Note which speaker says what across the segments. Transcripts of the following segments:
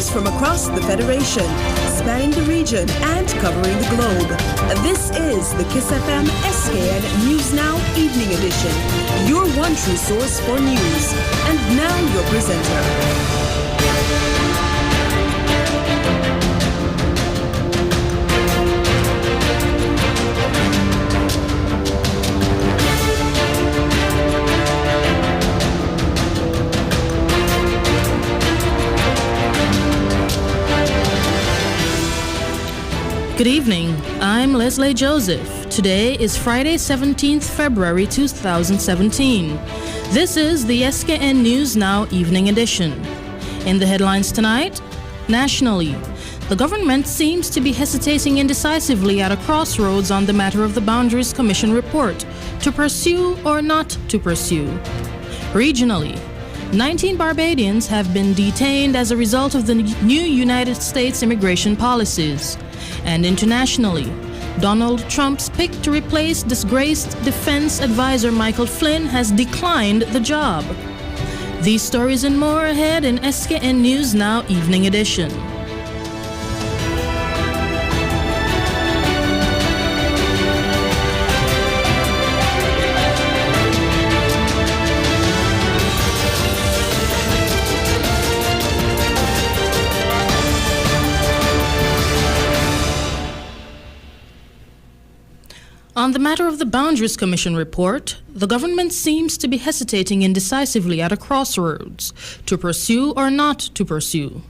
Speaker 1: News from across the Federation, spanning the region and covering the globe. This is the KyssFM SKN News Now Evening Edition, your one true source for news. And now your presenter.
Speaker 2: Good evening, I'm Leslie Joseph. Today is Friday, 17th February 2017. This is the SKN News Now Evening Edition. In the headlines tonight, nationally, the government seems to be hesitating indecisively at a crossroads on the matter of the Boundaries Commission report, to pursue or not to pursue. Regionally, 19 Barbadians have been detained as a result of the new United States immigration policies. And internationally, Donald Trump's pick to replace disgraced defense advisor Michael Flynn has declined the job. These stories and more ahead in SKN News Now Evening Edition. On the matter of the Boundaries Commission report, the government seems to be hesitating indecisively at a crossroads, to pursue or not to pursue.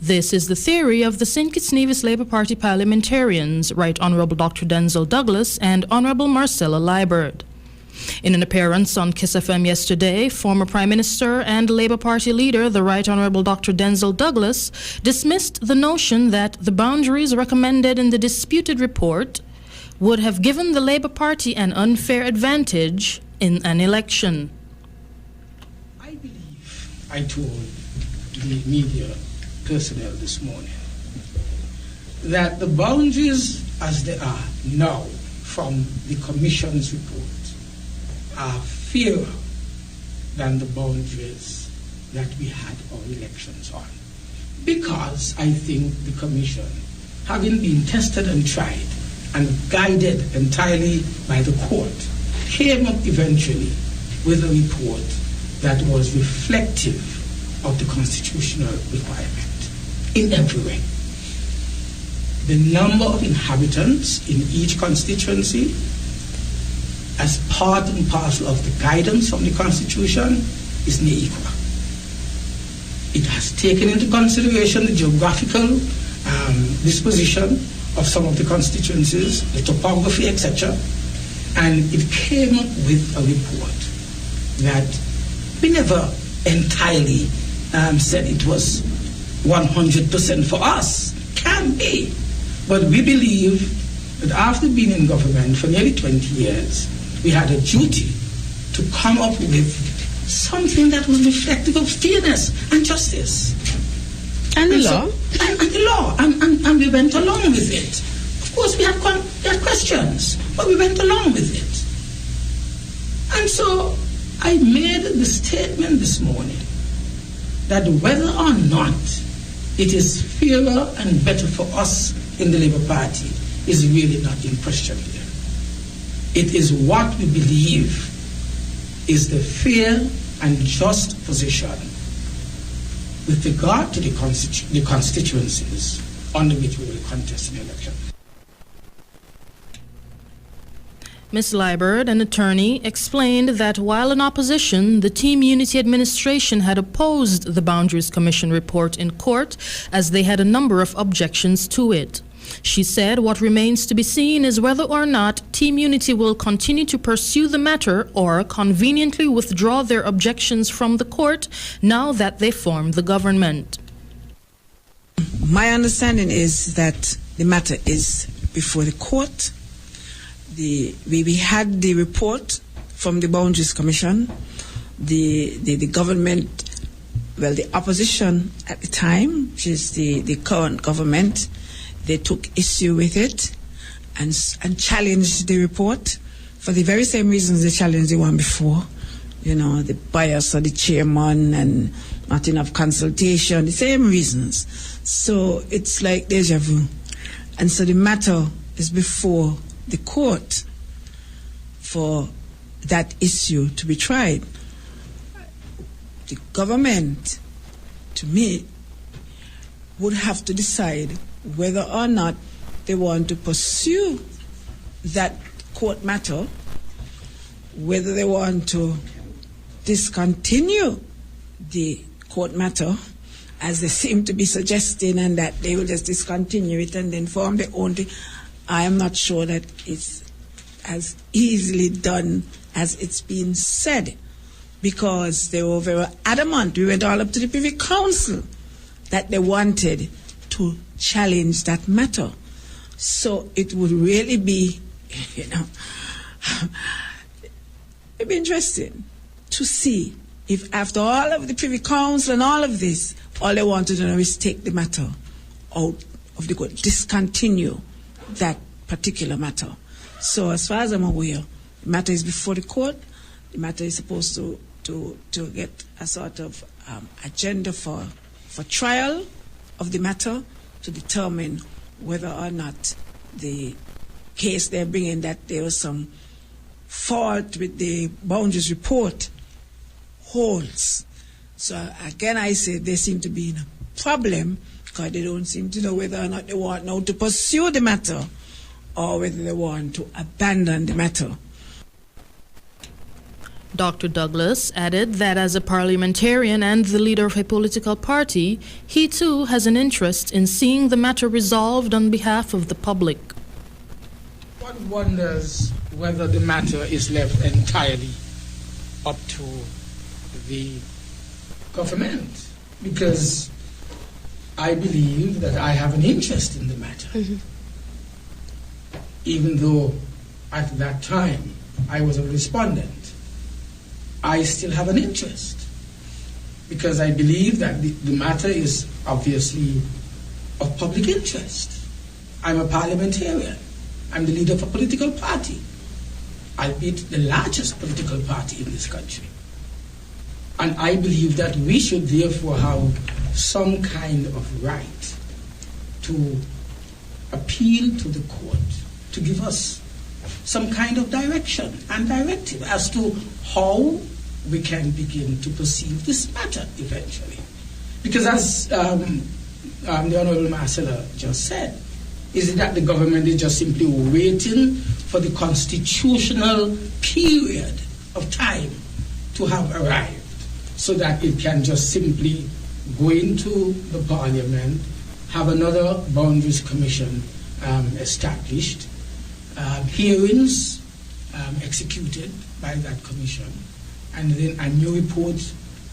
Speaker 2: This is the theory of the St. Kitts Nevis Labour Party parliamentarians, Right Honourable Dr. Denzel Douglas and Honourable Marcella Liburd. In an appearance on KyssFM yesterday, former Prime Minister and Labour Party leader, the Right Honourable Dr. Denzel Douglas, dismissed the notion that the boundaries recommended in the disputed report would have given the Labour Party an unfair advantage in an election.
Speaker 3: I believe I told the media personnel this morning that the boundaries as they are now from the Commission's report are fairer than the boundaries that we had our elections on. Because I think the Commission, having been tested and tried, and guided entirely by the court, came up eventually with a report that was reflective of the constitutional requirement in every way. The number of inhabitants in each constituency, as part and parcel of the guidance from the Constitution, is near equal. It has taken into consideration the geographical disposition of some of the constituencies, the topography, etc. And it came up with a report that we never entirely said it was 100% for us. Can be. But we believe that after being in government for nearly 20 years, we had a duty to come up with something that was reflective of fairness and justice. And the law? And the law. And we went along with it. Of course, we had questions, but we went along with it. And so I made the statement this morning that whether or not it is fairer and better for us in the Labour Party is really not in question here. It is what we believe is the fair and just position with regard to the constituencies under which we will contest an election.
Speaker 2: Ms. Liburd, an attorney, explained that while in opposition, the Team Unity administration had opposed the Boundaries Commission report in court as they had a number of objections to it. She said what remains to be seen is whether or not Team Unity will continue to pursue the matter or conveniently withdraw their objections from the court now that they form the government.
Speaker 4: My understanding is that the matter is before the court. We had the report from the Boundaries Commission. The government, well, the opposition at the time, which is the current government, they took issue with it and challenged the report for the very same reasons they challenged the one before. You know, the bias of the chairman and not enough consultation, the same reasons. So it's like deja vu. And so the matter is before the court for that issue to be tried. The government, to me, would have to decide whether or not they want to pursue that court matter, whether they want to discontinue the court matter, as they seem to be suggesting, and that they will just discontinue it and then form their own thing. I am not sure that it's as easily done as it's been said, because they were very adamant. We went all up to the Privy Council that they wanted to challenge that matter. So it would really be, it'd be interesting to see if after all of the Privy Council and all of this, all they want to do now is take the matter out of the court, discontinue that particular matter. So as far as I'm aware, the matter is before the court. The matter is supposed to get a sort of agenda for trial of the matter to determine whether or not the case they're bringing, that there was some fault with the boundaries report, holds. So again, I say they seem to be in a problem because they don't seem to know whether or not they want now to pursue the matter or whether they want to abandon the matter.
Speaker 2: Dr. Douglas added that as a parliamentarian and the leader of a political party, he too has an interest in seeing the matter resolved on behalf of the public.
Speaker 3: One wonders whether the matter is left entirely up to the government, because I believe that I have an interest in the matter. Mm-hmm. Even though at that time I was a respondent, I still have an interest, because I believe that the matter is obviously of public interest. I'm a parliamentarian. I'm the leader of a political party, albeit the largest political party in this country. And I believe that we should therefore have some kind of right to appeal to the court to give us some kind of direction and directive as to how we can begin to perceive this matter eventually. Because as the Honorable Marcella just said, is it that the government is just simply waiting for the constitutional period of time to have arrived so that it can just simply go into the parliament, have another boundaries commission established, hearings executed by that commission, and then a new report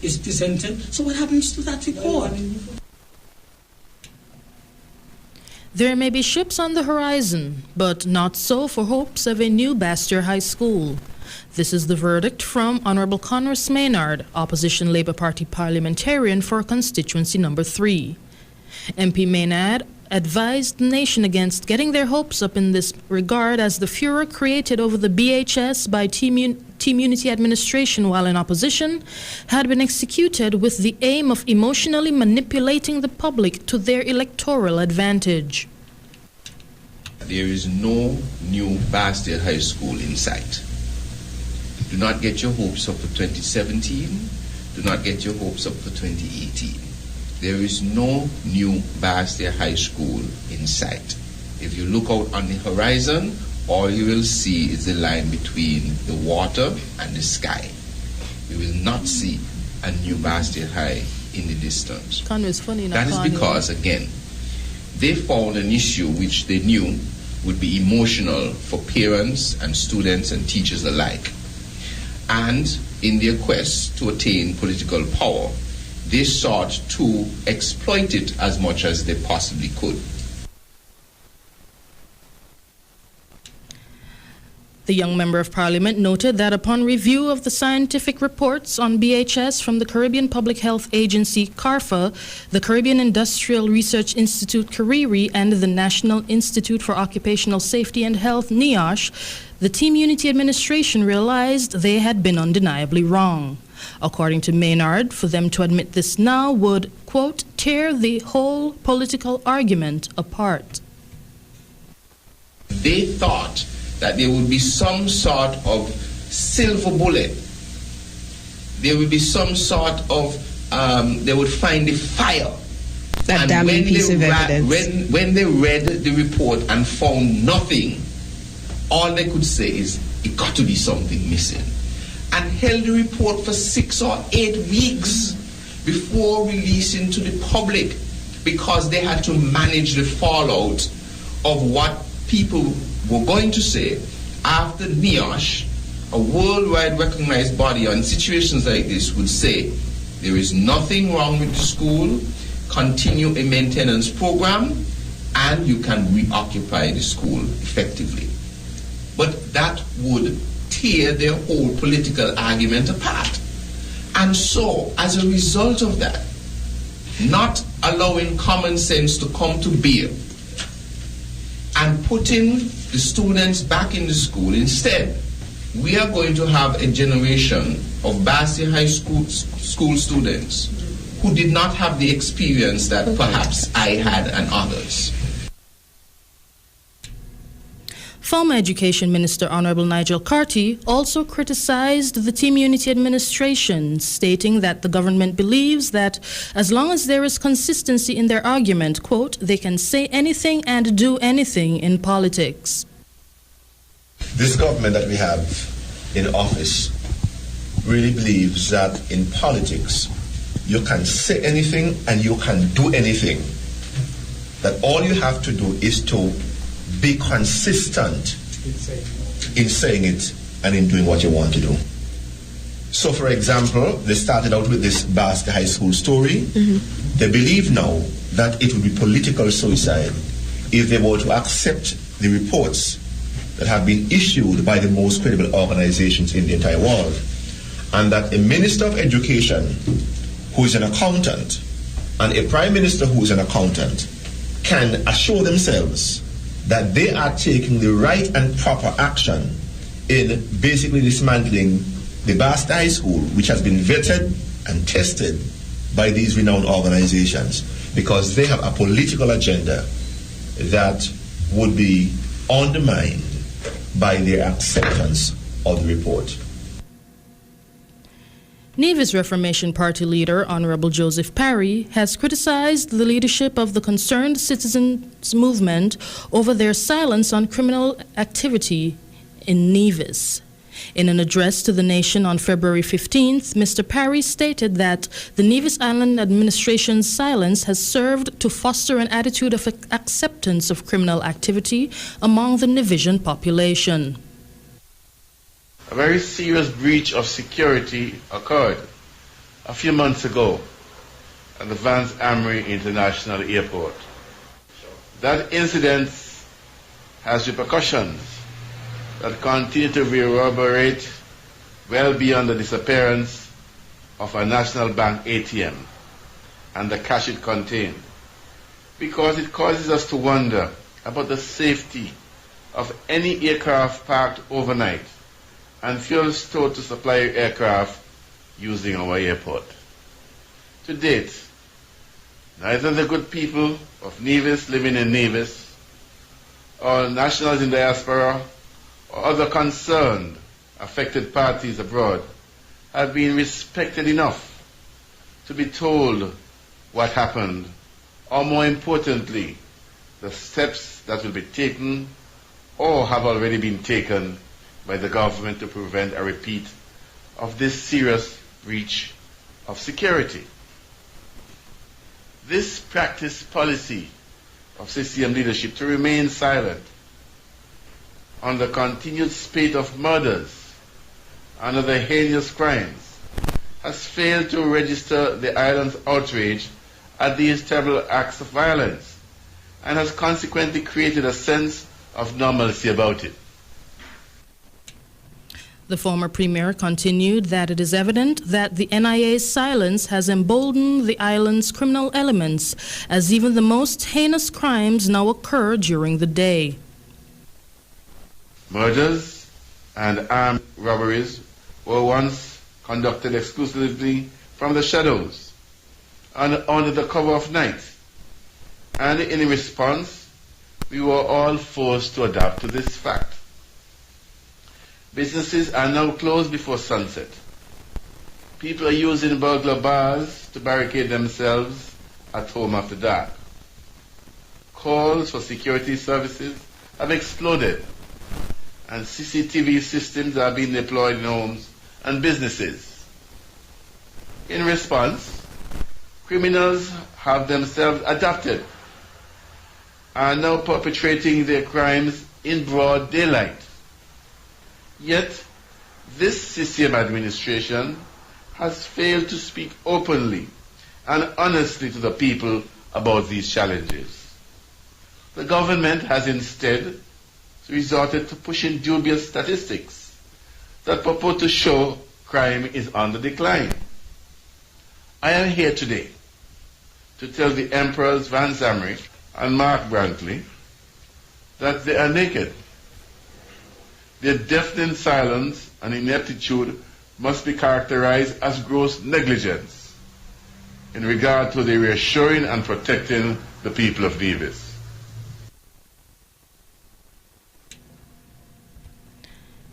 Speaker 3: is presented? So what happens to that report?
Speaker 2: There may be ships on the horizon, but not so for hopes of a new Bastyr High School. This is the verdict from Honorable Conress Maynard, Opposition Labour Party parliamentarian for constituency number 3. MP Maynard advised the nation against getting their hopes up in this regard, as the furor created over the BHS by Team Unity administration while in opposition had been executed with the aim of emotionally manipulating the public to their electoral advantage.
Speaker 5: There is no new Bastyr High School in sight. Do not get your hopes up for 2017. Do not get your hopes up for 2018. There is no new Bastyr High School in sight. If you look out on the horizon, all you will see is the line between the water and the sky. You will not see a new Bastyr High in the distance. That is because, again, they found an issue which they knew would be emotional for parents and students and teachers alike. And in their quest to attain political power, they sought to exploit it as much as they possibly could.
Speaker 2: The young member of parliament noted that upon review of the scientific reports on BHS from the Caribbean Public Health Agency, CARFA, the Caribbean Industrial Research Institute, CARIRI, and the National Institute for Occupational Safety and Health, NIOSH, the Team Unity administration realized they had been undeniably wrong. According to Maynard, for them to admit this now would, quote, tear the whole political argument apart.
Speaker 5: They thought that there would be some sort of silver bullet. There would be some sort of, they would find the fire.
Speaker 4: That
Speaker 5: and
Speaker 4: damning piece of evidence.
Speaker 5: When they read the report and found nothing, all they could say is, it got to be something missing. And held the report for 6 or 8 weeks before releasing to the public, because they had to manage the fallout of what people were going to say after NIOSH, a worldwide recognized body on situations like this, would say there is nothing wrong with the school, continue a maintenance program, and you can reoccupy the school effectively. But that would tear their whole political argument apart. And so, as a result of that, not allowing common sense to come to bear and putting the students back in the school, instead, we are going to have a generation of Bastia High School students who did not have the experience that perhaps I had and others.
Speaker 2: Former Education Minister Honorable Nigel Carty also criticized the Team Unity administration, stating that the government believes that as long as there is consistency in their argument, quote, they can say anything and do anything in politics.
Speaker 6: This government that we have in office really believes that in politics you can say anything and you can do anything. That all you have to do is to be consistent in saying it and in doing what you want to do. So, for example, they started out with this Basque High School story. Mm-hmm. They believe now that it would be political suicide if they were to accept the reports that have been issued by the most credible organizations in the entire world, and that a Minister of Education who is an accountant and a Prime Minister who is an accountant can assure themselves that they are taking the right and proper action in basically dismantling the Basta High School, which has been vetted and tested by these renowned organizations, because they have a political agenda that would be undermined by their acceptance of the report.
Speaker 2: Nevis Reformation Party leader Honorable Joseph Parry has criticized the leadership of the Concerned Citizens Movement over their silence on criminal activity in Nevis. In an address to the nation on February 15th, Mr. Parry stated that the Nevis Island administration's silence has served to foster an attitude of acceptance of criminal activity among the Nevisian population.
Speaker 7: A very serious breach of security occurred a few months ago at the Vance Amory International Airport. That incident has repercussions that continue to reverberate well beyond the disappearance of a National Bank ATM and the cash it contained, because it causes us to wonder about the safety of any aircraft parked overnight and fuel stored to supply aircraft using our airport. To date, neither the good people of Nevis living in Nevis, or nationals in diaspora, or other concerned affected parties abroad have been respected enough to be told what happened, or more importantly, the steps that will be taken or have already been taken by the government to prevent a repeat of this serious breach of security. This practice policy of CCM leadership to remain silent on the continued spate of murders and other heinous crimes has failed to register the island's outrage at these terrible acts of violence and has consequently created a sense of normalcy about it.
Speaker 2: The former premier continued that it is evident that the NIA's silence has emboldened the island's criminal elements, as even the most heinous crimes now occur during the day.
Speaker 7: Murders and armed robberies were once conducted exclusively from the shadows and under the cover of night. And in response, we were all forced to adapt to this fact. Businesses are now closed before sunset. People are using burglar bars to barricade themselves at home after dark. Calls for security services have exploded, and CCTV systems are being deployed in homes and businesses. In response, criminals have themselves adapted and are now perpetrating their crimes in broad daylight. Yet, this CCM administration has failed to speak openly and honestly to the people about these challenges. The government has instead resorted to pushing dubious statistics that purport to show crime is on the decline. I am here today to tell the Emperors Van Zamrick and Mark Brantley that they are naked. Their deafening silence and ineptitude must be characterized as gross negligence in regard to the reassuring and protecting the people of Nevis.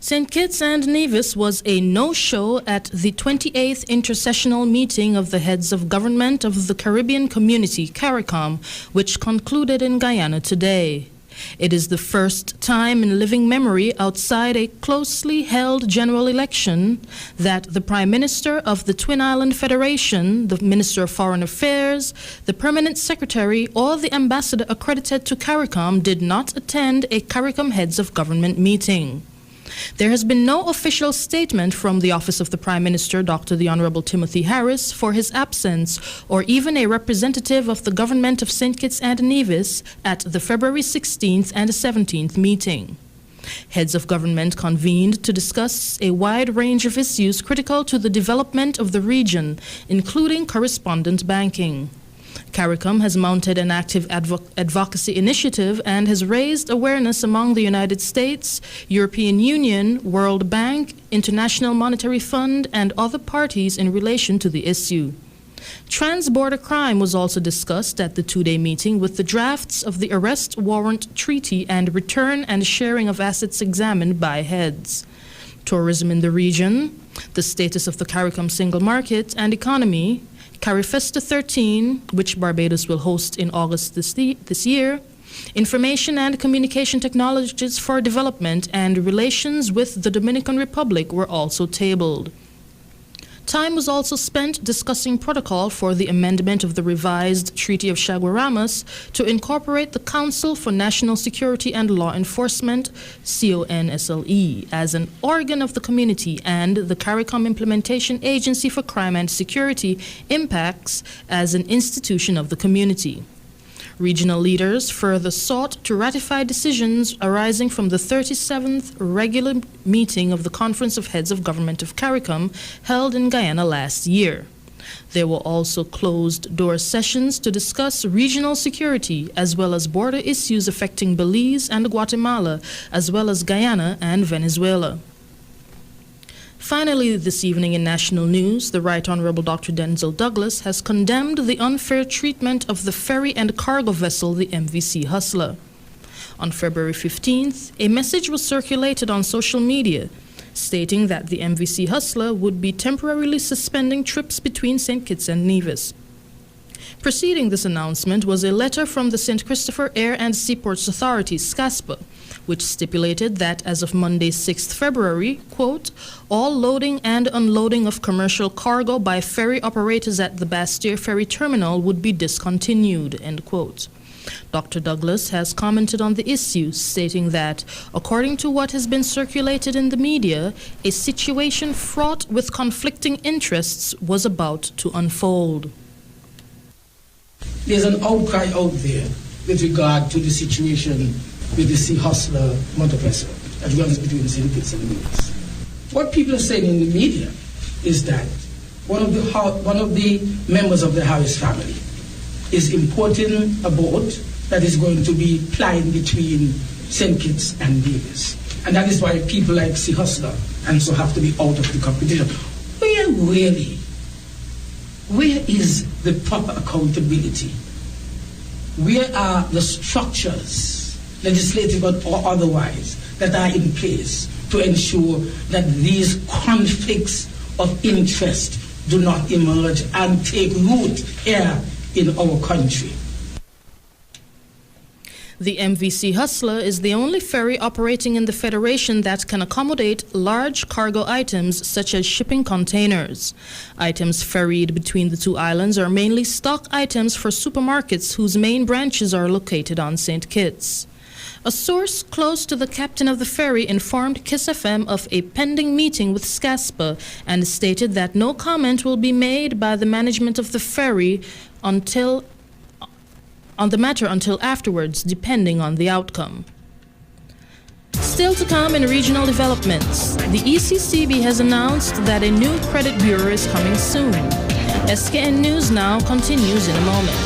Speaker 2: St. Kitts and Nevis was a no-show at the 28th Intercessional Meeting of the Heads of Government of the Caribbean Community, CARICOM, which concluded in Guyana today. It is the first time in living memory outside a closely held general election that the Prime Minister of the Twin Island Federation, the Minister of Foreign Affairs, the Permanent Secretary, or the Ambassador accredited to CARICOM did not attend a CARICOM Heads of Government meeting. There has been no official statement from the Office of the Prime Minister, Dr. the Honorable Timothy Harris, for his absence, or even a representative of the government of St. Kitts and Nevis at the February 16th and 17th meeting. Heads of government convened to discuss a wide range of issues critical to the development of the region, including correspondent banking. CARICOM has mounted an active advocacy initiative and has raised awareness among the United States, European Union, World Bank, International Monetary Fund, and other parties in relation to the issue. Trans-border crime was also discussed at the two-day meeting, with the drafts of the arrest warrant treaty and return and sharing of assets examined by heads. Tourism in the region, the status of the CARICOM single market and economy, CARIFESTA 13, which Barbados will host in August this year, information and communication technologies for development, and relations with the Dominican Republic were also tabled. Time was also spent discussing protocol for the amendment of the revised Treaty of Chaguaramas to incorporate the Council for National Security and Law Enforcement, CONSLE, as an organ of the community, and the CARICOM Implementation Agency for Crime and Security, IMPACS, as an institution of the community. Regional leaders further sought to ratify decisions arising from the 37th regular meeting of the Conference of Heads of Government of CARICOM held in Guyana last year. There were also closed-door sessions to discuss regional security as well as border issues affecting Belize and Guatemala, as well as Guyana and Venezuela. Finally, this evening in national news, the Right Honorable Dr. Denzel Douglas has condemned the unfair treatment of the ferry and cargo vessel, the MVC Hustler. On February 15th, a message was circulated on social media stating that the MVC Hustler would be temporarily suspending trips between St. Kitts and Nevis. Preceding this announcement was a letter from the St. Christopher Air and Seaports Authority, SCASPA, which stipulated that as of Monday, 6th February, quote, all loading and unloading of commercial cargo by ferry operators at the Bastyr Ferry Terminal would be discontinued, end quote. Dr. Douglas has commented on the issue, stating that, according to what has been circulated in the media, a situation fraught with conflicting interests was about to unfold.
Speaker 3: There's an outcry out there with regard to the situation with the Sea Hustler motor vessel that runs between St. Kitts and Nevis. What people are saying in the media is that one of the members of the Harris family is importing a boat that is going to be plying between St. Kitts and Nevis. And that is why people like Sea Hustler and so have to be out of the competition. We where is the proper accountability? Where are the structures, legislative or otherwise, that are in place to ensure that these conflicts of interest do not emerge and take root here in our country?
Speaker 2: The MVC Hustler is the only ferry operating in the Federation that can accommodate large cargo items such as shipping containers. Items ferried between the two islands are mainly stock items for supermarkets whose main branches are located on St. Kitts. A source close to the captain of the ferry informed KyssFM of a pending meeting with SCASPA and stated that no comment will be made by the management of the ferry on the matter until afterwards, depending on the outcome. Still to come in regional developments, the ECCB has announced that a new credit bureau is coming soon. SKN News Now continues in a moment.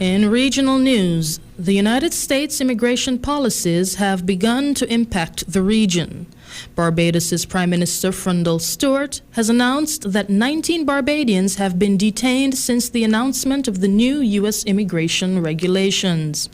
Speaker 2: In regional news, the United States immigration policies have begun to impact the region. Barbados' Prime Minister Frundle Stewart has announced that 19 Barbadians have been detained since the announcement of the new U.S. immigration regulations.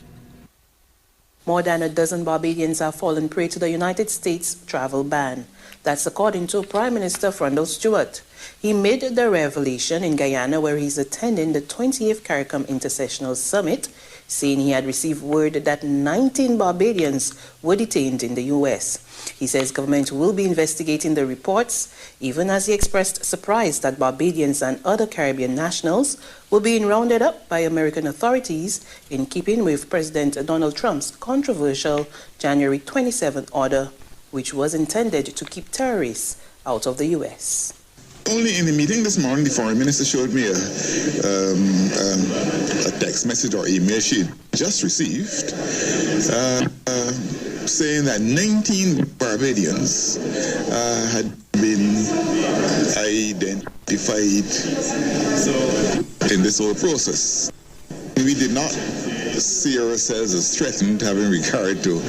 Speaker 8: More than a dozen Barbadians have fallen prey to the United States travel ban. That's according to Prime Minister Frundle Stewart. He made the revelation in Guyana, where he's attending the 20th CARICOM Intersessional Summit, saying he had received word that 19 Barbadians were detained in the U.S. He says government will be investigating the reports, even as he expressed surprise that Barbadians and other Caribbean nationals were being rounded up by American authorities in keeping with President Donald Trump's controversial January 27 order, which was intended to keep terrorists out of the U.S.
Speaker 9: Only in the meeting this morning, the foreign minister showed me a text message or email she had just received saying that 19 Barbadians had been identified in this whole process. We did not see ourselves as threatened, having regard to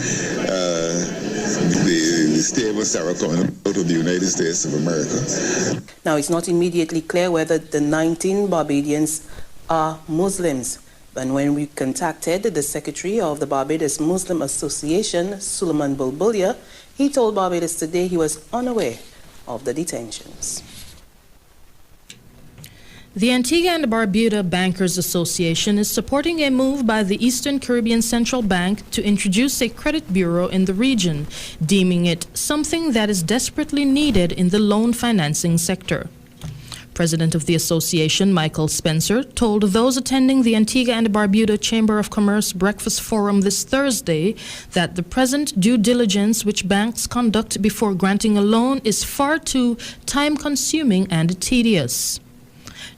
Speaker 9: the statements that were coming out of the United States of America.
Speaker 8: Now, it's not immediately clear whether the 19 Barbadians are Muslims. And when we contacted the secretary of the Barbados Muslim Association, Suleiman Bulbulia, he told Barbados Today he was unaware of the detentions.
Speaker 2: The Antigua and Barbuda Bankers Association is supporting a move by the Eastern Caribbean Central Bank to introduce a credit bureau in the region, deeming it something that is desperately needed in the loan financing sector. President of the association, Michael Spencer, told those attending the Antigua and Barbuda Chamber of Commerce Breakfast Forum this Thursday that the present due diligence which banks conduct before granting a loan is far too time-consuming and tedious.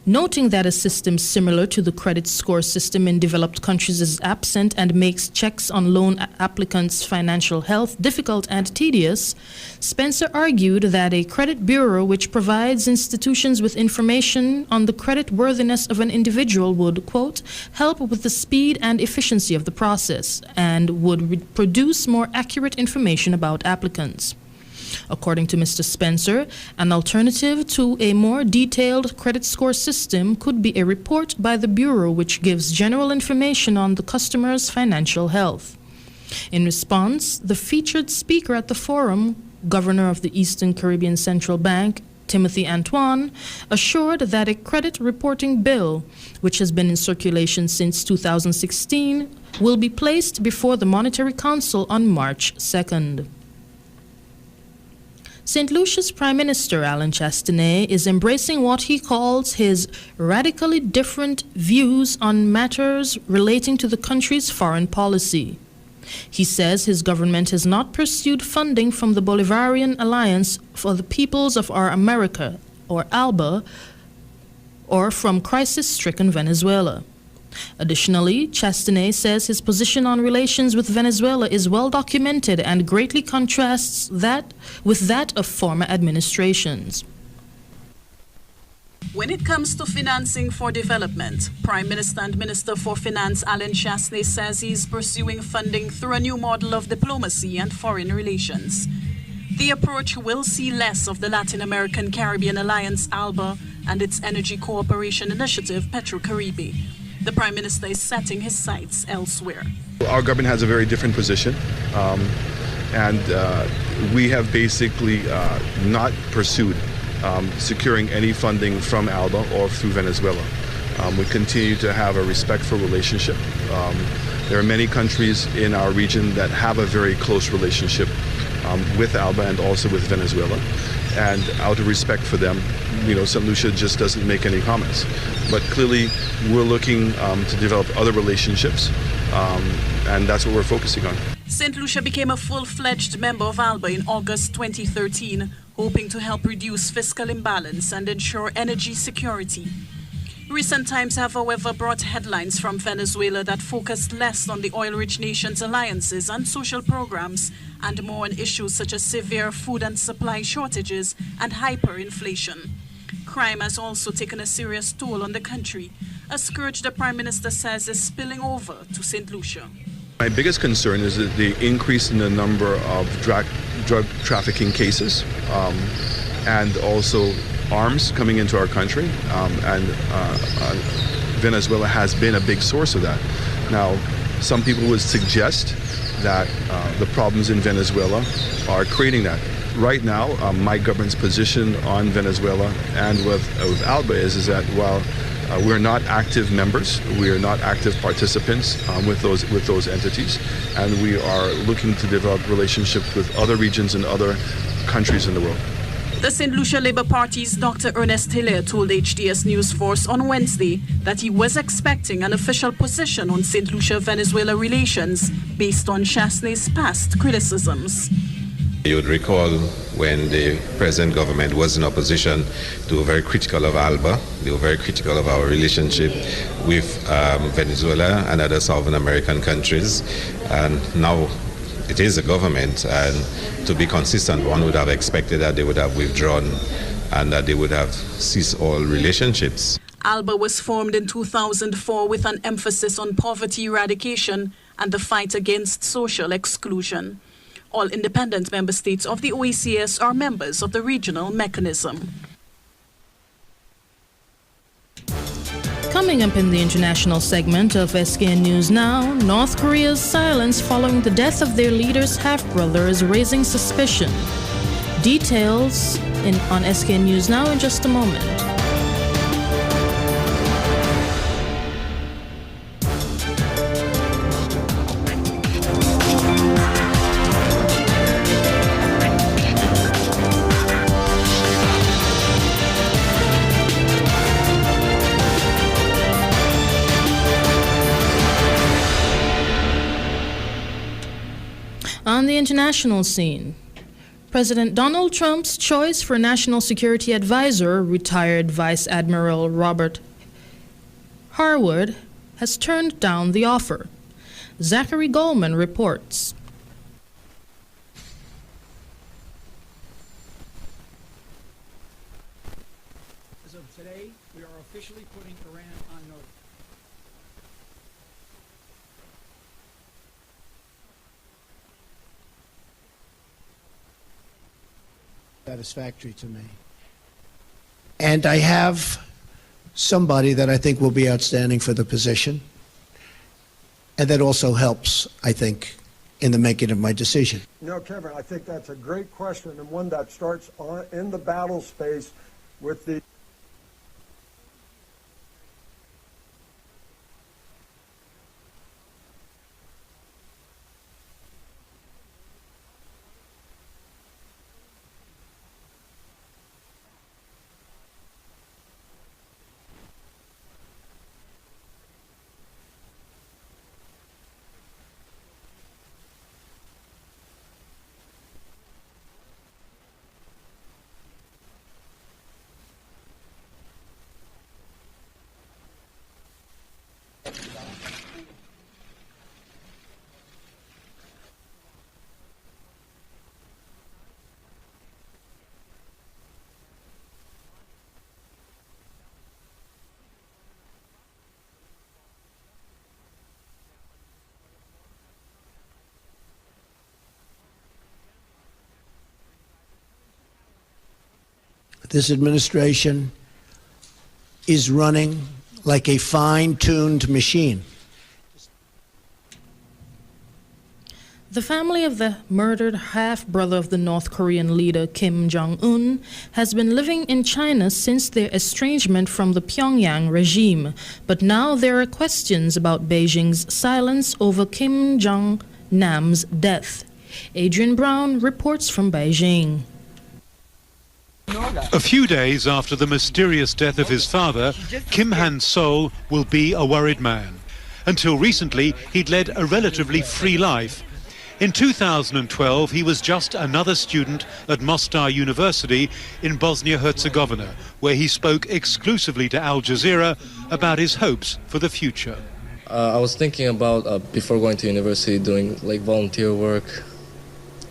Speaker 2: Noting that a system similar to the credit score system in developed countries is absent and makes checks on loan applicants' financial health difficult and tedious, Spencer argued that a credit bureau which provides institutions with information on the credit worthiness of an individual would, quote, help with the speed and efficiency of the process and would produce more accurate information about applicants. According to Mr. Spencer, an alternative to a more detailed credit score system could be a report by the Bureau which gives general information on the customer's financial health. In response, the featured speaker at the forum, Governor of the Eastern Caribbean Central Bank, Timothy Antoine, assured that a credit reporting bill, which has been in circulation since 2016, will be placed before the Monetary Council on March 2nd. St. Lucia's Prime Minister Alan Chastanet is embracing what he calls his radically different views on matters relating to the country's foreign policy. He says his government has not pursued funding from the Bolivarian Alliance for the Peoples of Our America, or ALBA, or from crisis-stricken Venezuela. Additionally, Chastanet says his position on relations with Venezuela is well documented and greatly contrasts that with that of former administrations.
Speaker 10: When it comes to financing for development, Prime Minister and Minister for Finance Alan Chastanet says he is pursuing funding through a new model of diplomacy and foreign relations. The approach will see less of the Latin American Caribbean Alliance ALBA and its energy cooperation initiative PetroCaribe. The Prime Minister is setting his sights elsewhere.
Speaker 11: Our government has a very different position, and we have basically not pursued securing any funding from ALBA or through Venezuela. We continue to have a respectful relationship. There are many countries in our region that have a very close relationship with ALBA and also with Venezuela. And out of respect for them, St. Lucia just doesn't make any comments. But clearly, we're looking to develop other relationships, and that's what we're focusing on.
Speaker 10: St. Lucia became a full-fledged member of ALBA in August 2013, hoping to help reduce fiscal imbalance and ensure energy security. Recent times have, however, brought headlines from Venezuela that focused less on the oil-rich nation's alliances and social programs and more on issues such as severe food and supply shortages and hyperinflation. Crime has also taken a serious toll on the country, a scourge the Prime Minister says is spilling over to St. Lucia.
Speaker 11: My biggest concern is the increase in the number of drug trafficking cases and also arms coming into our country, and Venezuela has been a big source of that. Now, some people would suggest that the problems in Venezuela are creating that. Right now, my government's position on Venezuela and with ALBA is that while we're not active members, we are not active participants with those entities, and we are looking to develop relationships with other regions and other countries in the world.
Speaker 10: The St. Lucia Labour Party's Dr. Ernest Hilaire told HDS News Force on Wednesday that he was expecting an official position on St. Lucia-Venezuela relations based on Chastanet's past criticisms.
Speaker 12: You would recall when the present government was in opposition, they were very critical of ALBA, they were very critical of our relationship with Venezuela and other Southern American countries, and now it is a government, and to be consistent, one would have expected that they would have withdrawn and that they would have ceased all relationships.
Speaker 10: ALBA was formed in 2004 with an emphasis on poverty eradication and the fight against social exclusion. All independent member states of the OECS are members of the regional mechanism.
Speaker 2: Coming up in the international segment of SKN News Now, North Korea's silence following the death of their leader's half-brother is raising suspicion. Details on SKN News Now in just a moment. On the international scene, President Donald Trump's choice for National Security Advisor, retired Vice Admiral Robert Harwood, has turned down the offer. Zachary Goldman reports.
Speaker 13: As of today, we are officially putting Iran on notice. Satisfactory to me. And I have somebody that I think will be outstanding for the position. And that also helps, I think, in the making of my decision.
Speaker 14: Kevin, I think that's a great question, and one that starts in the battle space with the
Speaker 13: this administration is running like a fine-tuned machine.
Speaker 2: The family of the murdered half-brother of the North Korean leader Kim Jong-un has been living in China since their estrangement from the Pyongyang regime. But now there are questions about Beijing's silence over Kim Jong-nam's death. Adrian Brown reports from Beijing.
Speaker 15: A few days after the mysterious death of his father, Kim Han-sol will be a worried man. Until recently, he'd led a relatively free life. In 2012, he was just another student at Mostar University in Bosnia-Herzegovina, where he spoke exclusively to Al Jazeera about his hopes for the future.
Speaker 16: I was thinking about, before going to university, doing like volunteer work.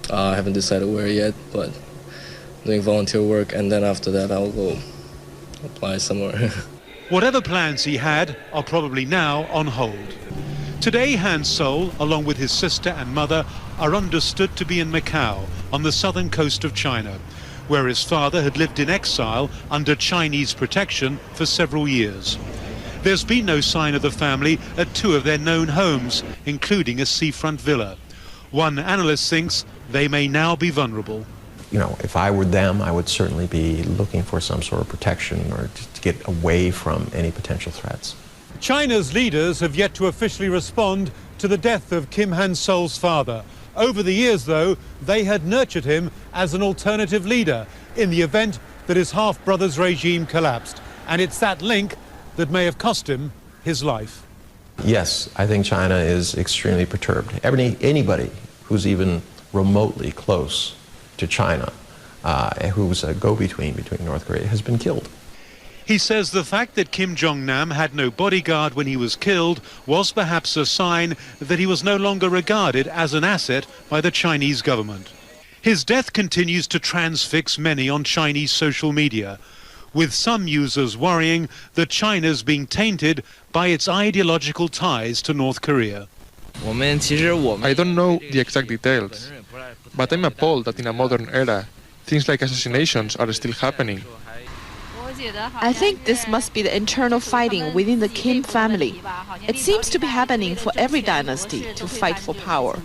Speaker 16: I haven't decided where yet, but doing volunteer work, and then after that I'll go apply somewhere.
Speaker 15: Whatever plans he had are probably now on hold. Today, Han-sol, along with his sister and mother, are understood to be in Macau, on the southern coast of China, where his father had lived in exile under Chinese protection for several years. There's been no sign of the family at two of their known homes, including a seafront villa. One analyst thinks they may now be vulnerable.
Speaker 17: You know, if I were them, I would certainly be looking for some sort of protection or to get away from any potential threats.
Speaker 15: China's leaders have yet to officially respond to the death of Kim Han-sol's father. Over the years, though, they had nurtured him as an alternative leader in the event that his half-brother's regime collapsed. And it's that link that may have cost him his life.
Speaker 17: Yes, I think China is extremely perturbed. Anybody who's even remotely close to China, who's a go-between between North Korea, has been killed.
Speaker 15: He says the fact that Kim Jong-nam had no bodyguard when he was killed was perhaps a sign that he was no longer regarded as an asset by the Chinese government. His death continues to transfix many on Chinese social media, with some users worrying that China's being tainted by its ideological ties to North Korea.
Speaker 18: I don't know the exact details, but I'm appalled that in a modern era, things like assassinations are still happening.
Speaker 19: I think this must be the internal fighting within the Kim family. It seems to be happening for every dynasty to fight for power.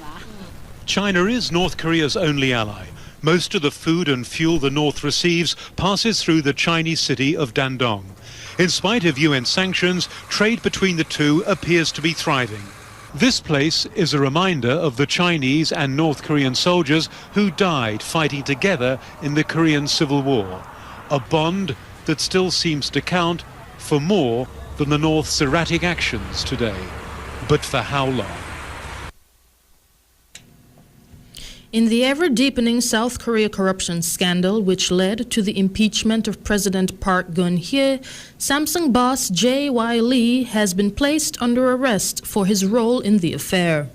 Speaker 15: China is North Korea's only ally. Most of the food and fuel the North receives passes through the Chinese city of Dandong. In spite of UN sanctions, trade between the two appears to be thriving. This place is a reminder of the Chinese and North Korean soldiers who died fighting together in the Korean Civil War. A bond that still seems to count for more than the North's erratic actions today. But for how long?
Speaker 2: In the ever-deepening South Korea corruption scandal, which led to the impeachment of President Park Geun-hye, Samsung boss J.Y. Lee has been placed under arrest for his role in the affair.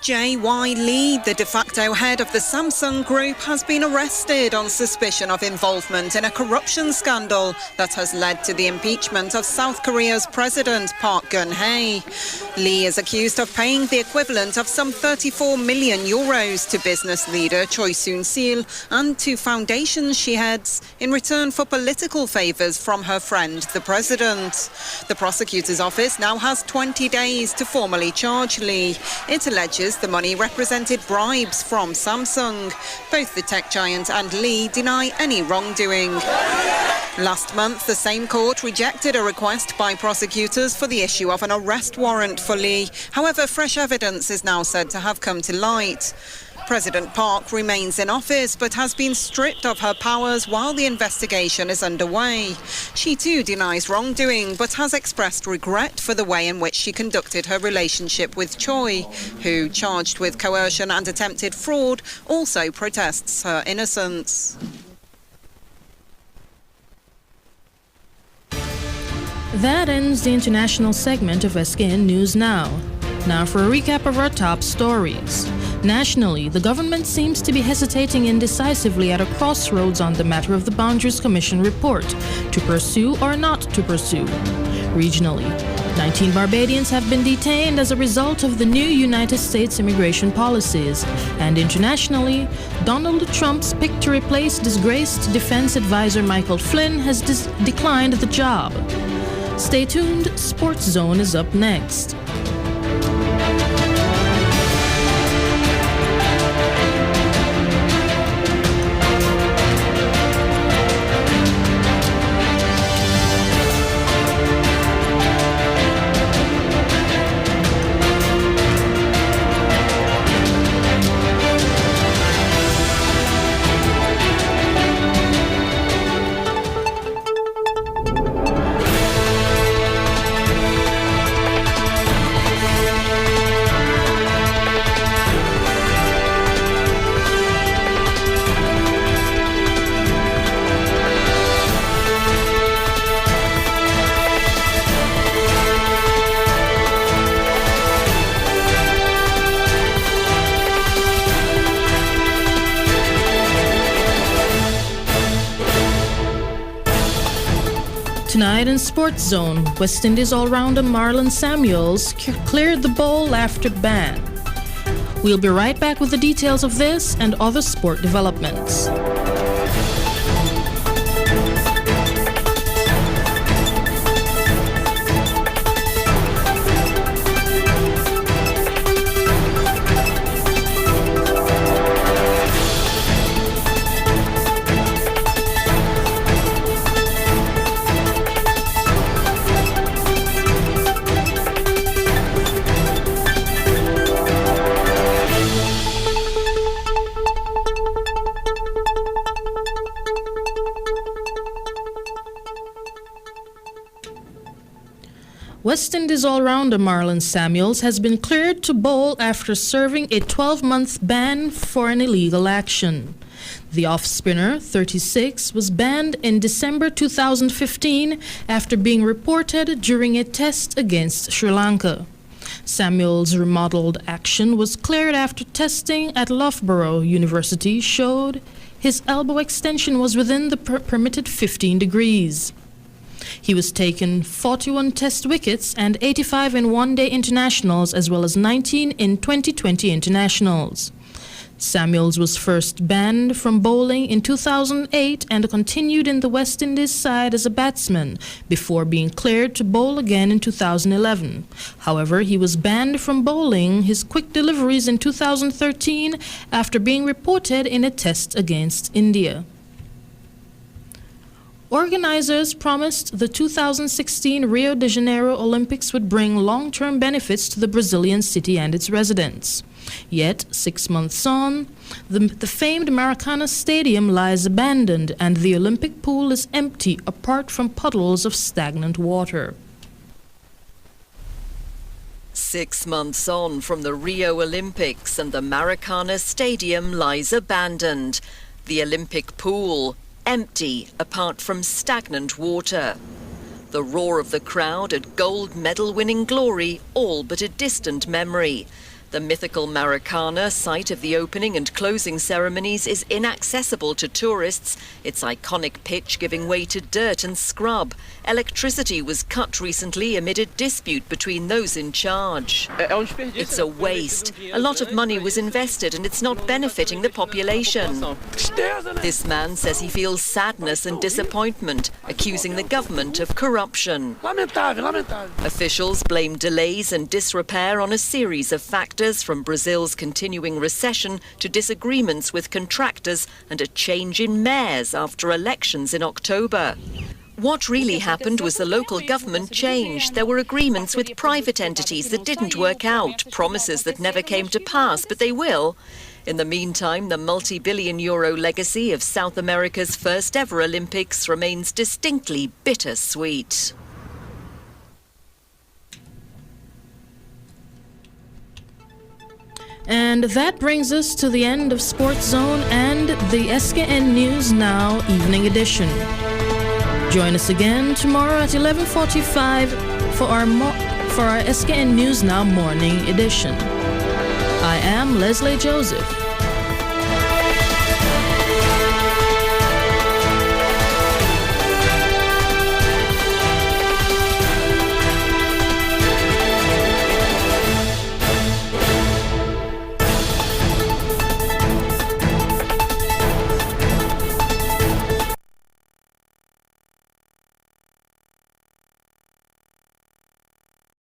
Speaker 20: J.Y. Lee, the de facto head of the Samsung Group, has been arrested on suspicion of involvement in a corruption scandal that has led to the impeachment of South Korea's President Park Geun-hye. Lee is accused of paying the equivalent of some 34 million euros to business leader Choi Soon-sil and to foundations she heads in return for political favours from her friend, the president. The prosecutor's office now has 20 days to formally charge Lee. It alleges the money represented bribes from Samsung. Both the tech giant and Lee deny any wrongdoing. Last month, the same court rejected a request by prosecutors for the issue of an arrest warrant for Lee. However, fresh evidence is now said to have come to light. President Park remains in office but has been stripped of her powers while the investigation is underway. She too denies wrongdoing but has expressed regret for the way in which she conducted her relationship with Choi, who, charged with coercion and attempted fraud, also protests her innocence.
Speaker 2: That ends the international segment of SKN News Now. Now for a recap of our top stories. Nationally, the government seems to be hesitating indecisively at a crossroads on the matter of the Boundaries Commission report, to pursue or not to pursue. Regionally, 19 Barbadians have been detained as a result of the new United States immigration policies. And internationally, Donald Trump's pick to replace disgraced defense advisor Michael Flynn has declined the job. Stay tuned, Sports Zone is up next. Tonight in Sports Zone, West Indies all-rounder Marlon Samuels cleared the bowl after ban. We'll be right back with the details of this and other sport developments. West Indies all-rounder Marlon Samuels has been cleared to bowl after serving a 12-month ban for an illegal action. The off-spinner, 36, was banned in December 2015 after being reported during a test against Sri Lanka. Samuels' remodeled action was cleared after testing at Loughborough University showed his elbow extension was within the permitted 15 degrees. He was taken 41 test wickets and 85 in one-day internationals as well as 19 in 2020 internationals. Samuels was first banned from bowling in 2008 and continued in the West Indies side as a batsman before being cleared to bowl again in 2011. However, he was banned from bowling his quick deliveries in 2013 after being reported in a test against India. Organizers promised the 2016 Rio de Janeiro Olympics would bring long-term benefits to the Brazilian city and its residents. Yet, 6 months on, the famed Maracana Stadium lies abandoned and the Olympic pool is empty apart from puddles of stagnant water.
Speaker 21: 6 months on from the Rio Olympics and the Maracana Stadium lies abandoned. The Olympic pool empty apart from stagnant water. The roar of the crowd at gold medal winning glory all but a distant memory. The mythical Maracana, site of the opening and closing ceremonies, is inaccessible to tourists, its iconic pitch giving way to dirt and scrub. Electricity was cut recently amid a dispute between those in charge. It's a waste. A lot of money was invested and it's not benefiting the population. This man says he feels sadness and disappointment, accusing the government of corruption. Officials blame delays and disrepair on a series of factors, from Brazil's continuing recession to disagreements with contractors and a change in mayors after elections in October. What really happened was the local government changed. There were agreements with private entities that didn't work out, promises that never came to pass, but they will. In the meantime, the multi-billion euro legacy of South America's first ever Olympics remains distinctly bittersweet.
Speaker 2: And that brings us to the end of Sports Zone and the SKN News Now Evening Edition. Join us again tomorrow at 11:45 for our SKN News Now Morning Edition. I am Leslie Joseph.